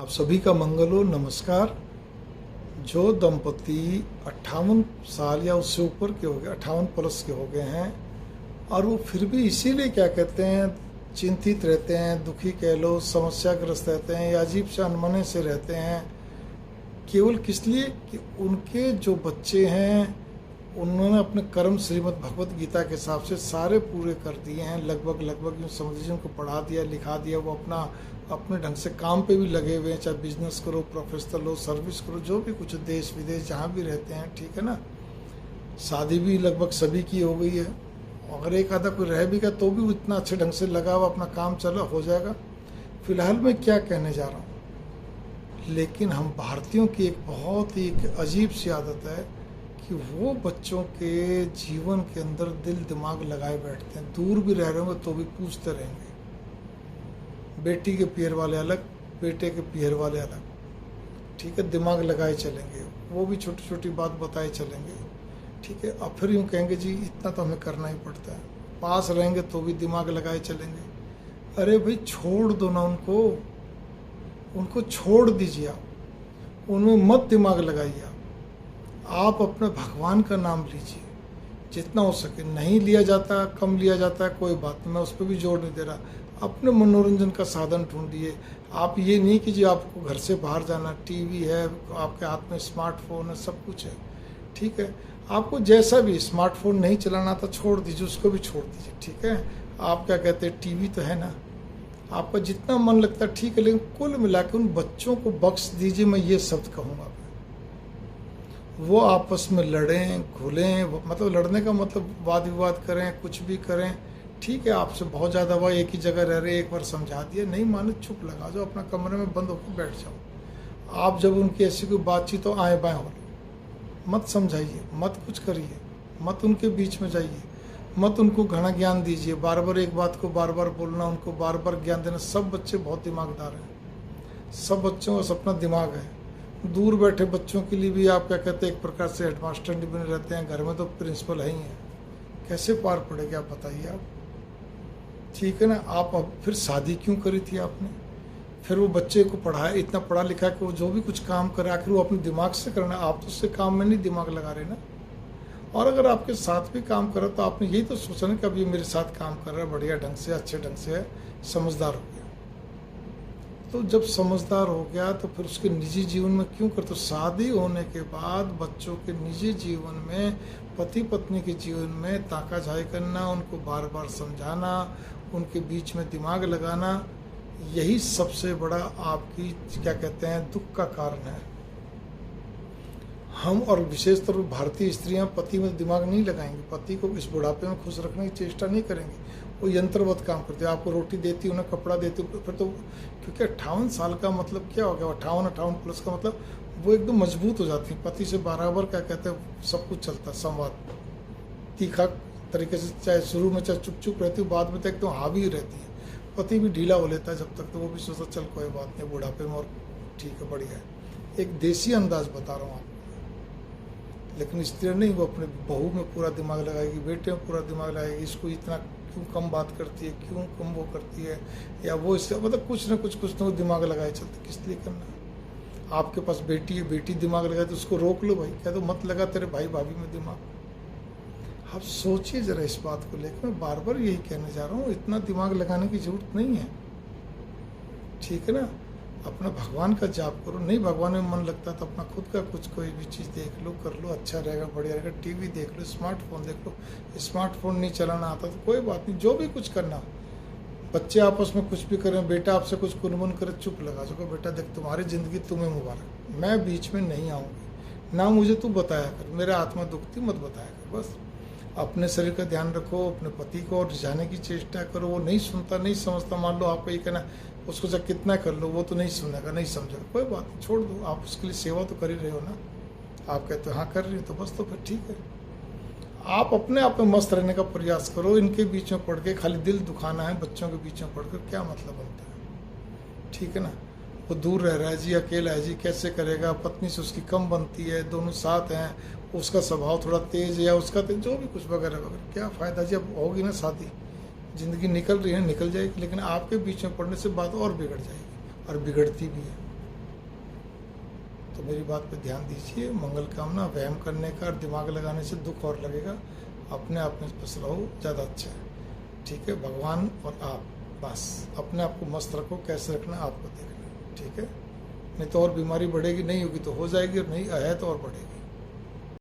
आप सभी का मंगल हो। नमस्कार। जो दंपति 58 साल या उससे ऊपर के हो गए, 58 प्लस के हो गए हैं और वो फिर भी इसीलिए क्या कहते हैं चिंतित रहते हैं, दुखी कह लो, समस्याग्रस्त रहते हैं या अजीब से अनमने से रहते हैं, केवल किस लिए कि उनके जो बच्चे हैं उन्होंने अपने कर्म श्रीमद् भगवत गीता के हिसाब से सारे पूरे कर दिए हैं। लगभग यूँ समझ लीजिए उनको पढ़ा दिया, लिखा दिया। वो अपने ढंग से काम पे भी लगे हुए हैं, चाहे बिजनेस करो, प्रोफेशनल हो, सर्विस करो, जो भी कुछ देश विदेश जहाँ भी रहते हैं, ठीक है ना। शादी भी लगभग सभी की हो गई है। अगर एक आधा कोई रह भी गया तो भी वो इतना अच्छे ढंग से लगा हुआ अपना काम चला हो जाएगा। फिलहाल मैं क्या कहने जा रहा हूँ, लेकिन हम भारतीयों की एक बहुत ही अजीब सी आदत है कि वो बच्चों के जीवन के अंदर दिल दिमाग लगाए बैठते हैं। दूर भी रह रहे होंगे तो भी पूछते रहेंगे। बेटी के पियर वाले अलग, बेटे के पियर वाले अलग, ठीक है। दिमाग लगाए चलेंगे, वो भी छोटी छोटी बात बताए चलेंगे, ठीक है। अब फिर यूँ कहेंगे जी इतना तो हमें करना ही पड़ता है। पास रहेंगे तो भी दिमाग लगाए चलेंगे। अरे भाई छोड़ दो ना उनको छोड़ दीजिए। आप उनमें मत दिमाग लगाइए। आप अपने भगवान का नाम लीजिए जितना हो सके। नहीं लिया जाता, कम लिया जाता है, कोई बात नहीं, मैं उस पर भी जोर नहीं दे रहा। अपने मनोरंजन का साधन ढूंढिए। आप ये नहीं कि जी आपको घर से बाहर जाना, टीवी है आपके हाथ में, स्मार्टफोन है, सब कुछ है, ठीक है। आपको जैसा भी स्मार्टफोन नहीं चलाना था छोड़ दीजिए, उसको भी छोड़ दीजिए, ठीक है। आप क्या कहते हैं, टीवी तो है ना, आपका जितना मन लगता है ठीक है, लेकिन कुल मिला के उन बच्चों को बख्श दीजिए। मैं ये शब्द कहूँगा, वो आपस में लड़ें घुलें, मतलब लड़ने का मतलब वाद विवाद करें, कुछ भी करें, ठीक है। आपसे बहुत ज़्यादा हुआ, एक ही जगह रह रहे, एक बार समझा दिया, नहीं माने चुप लगा जाओ, अपना कमरे में बंद होकर बैठ जाओ। आप जब उनकी ऐसी कोई बातचीत हो आए बाएँ हो, मत समझाइए, मत कुछ करिए, मत उनके बीच में जाइए, मत उनको घना ज्ञान दीजिए। बार बार एक बात को बार बार बोलना, उनको बार बार ज्ञान देना। सब बच्चे बहुत दिमागदार हैं, सब बच्चों का अपना दिमाग है। दूर बैठे बच्चों के लिए भी आप क्या कहते हैं एक प्रकार से हेडमास्टर भी बने रहते हैं, घर में तो प्रिंसिपल है ही हैं। कैसे पार पड़ेगा आप बताइए आप, ठीक है ना। आप अब फिर शादी क्यों करी थी आपने, फिर वो बच्चे को पढ़ाया, इतना पढ़ा लिखा कि वो जो भी कुछ काम करे आखिर वो अपने दिमाग से करना। आप तो उससे काम में नहीं दिमाग लगा रहे ना। और अगर आपके साथ भी काम कर रहा तो आपने यही तो सोचा ना कि अब ये मेरे साथ काम कर रहा है, बढ़िया ढंग से, अच्छे ढंग से है, समझदार हो गया। तो जब समझदार हो गया तो फिर उसके निजी जीवन में क्यों कर। तो शादी होने के बाद बच्चों के निजी जीवन में, पति पत्नी के जीवन में ताकाझाई करना, उनको बार बार समझाना, उनके बीच में दिमाग लगाना, यही सबसे बड़ा आपकी क्या कहते हैं दुख का कारण है। हम और विशेष तौर पर भारतीय स्त्रियां पति में दिमाग नहीं लगाएंगी, पति को इस बुढ़ापे में खुश रखने की चेष्टा नहीं करेंगी। वो यंत्रवत काम करते हैं, आपको रोटी देती, उन्हें कपड़ा देती, फिर तो क्योंकि 58 साल का मतलब क्या हो गया, 58 प्लस का मतलब वो एकदम मजबूत हो जाती है। पति से बराबर क्या कहते हैं सब कुछ चलता, संवाद तीखा तरीके से, चाहे शुरू में चाहे चुप चुप रहती, बाद में तो एकदम हावी रहती है। पति भी ढीला हो लेता है जब तक, तो वो भी सोचता चल कोई बात नहीं बुढ़ापे में और ठीक है, बढ़िया है। एक देसी अंदाज बता रहा हूँ आपको। लेकिन स्त्री नहीं, वो अपने बहू में पूरा दिमाग लगाएगी, बेटे में पूरा दिमाग लगाएगी। इसको इतना क्यों कम बात करती है, क्यों कम वो करती है, या वो इससे मतलब कुछ ना कुछ दिमाग लगाए चलते। किस लिए करना। आपके पास बेटी है, बेटी दिमाग लगाए तो उसको रोक लो भाई, कह दो मत लगा तेरे भाई भाभी में दिमाग। आप सोचिए जरा इस बात को लेकर। मैं बार बार यही कहने जा रहा हूँ, इतना दिमाग लगाने की जरूरत नहीं है, ठीक है ना। अपना भगवान का जाप करो। नहीं भगवान में मन लगता तो अपना खुद का कुछ कोई भी चीज़ देख लो, कर लो, अच्छा रहेगा, बढ़िया रहेगा। टीवी देख लो, स्मार्टफोन देख लो। स्मार्टफोन नहीं चलाना आता तो कोई बात नहीं, जो भी कुछ करना। बच्चे आपस में कुछ भी करें, बेटा आपसे कुछ कुनमुन करे, चुप लगा सको, बेटा देख तुम्हारी ज़िंदगी तुम्हें मुबारक, मैं बीच में नहीं आऊँगी ना, मुझे तू बताया कर, मेरा आत्मा दुखती मत बताया कर। बस अपने शरीर का ध्यान रखो, अपने पति को और रिझाने की चेष्टा करो। वो नहीं सुनता, नहीं समझता, मान लो आपको ये कहना उसको चाहे कितना कर लो, वो तो नहीं सुनेगा, नहीं समझेगा, कोई बात नहीं, छोड़ दो। आप उसके लिए सेवा तो कर ही रहे हो ना। आप कहते हो हाँ कर रही हो, तो बस तो फिर ठीक है। आप अपने आप में मस्त रहने का प्रयास करो। इनके बीच में पढ़ के खाली दिल दुखाना है, बच्चों के बीच में पढ़कर क्या मतलब बनता है, ठीक है ना। वो दूर रह रहा है जी, अकेला है जी, कैसे करेगा, पत्नी से उसकी कम बनती है, दोनों साथ हैं, उसका स्वभाव थोड़ा तेज है या उसका तेज, जो भी कुछ वगैरह वगैरह, क्या फ़ायदा जी। अब होगी ना शादी, ज़िंदगी निकल रही है, निकल जाएगी, लेकिन आपके बीच में पड़ने से बात और बिगड़ जाएगी, और बिगड़ती भी है। तो मेरी बात पे ध्यान दीजिए। मंगल कामना, वहम करने का और दिमाग लगाने से दुख और लगेगा। अपने आप में बस रहो, ज़्यादा अच्छा है। ठीक है, भगवान और आप, बस अपने आप को मस्त रखो। कैसे रखना आपको देखना है, ठीक है। नहीं तो और बीमारी बढ़ेगी, नहीं होगी तो हो जाएगी, और नहीं है तो और बढ़ेगी।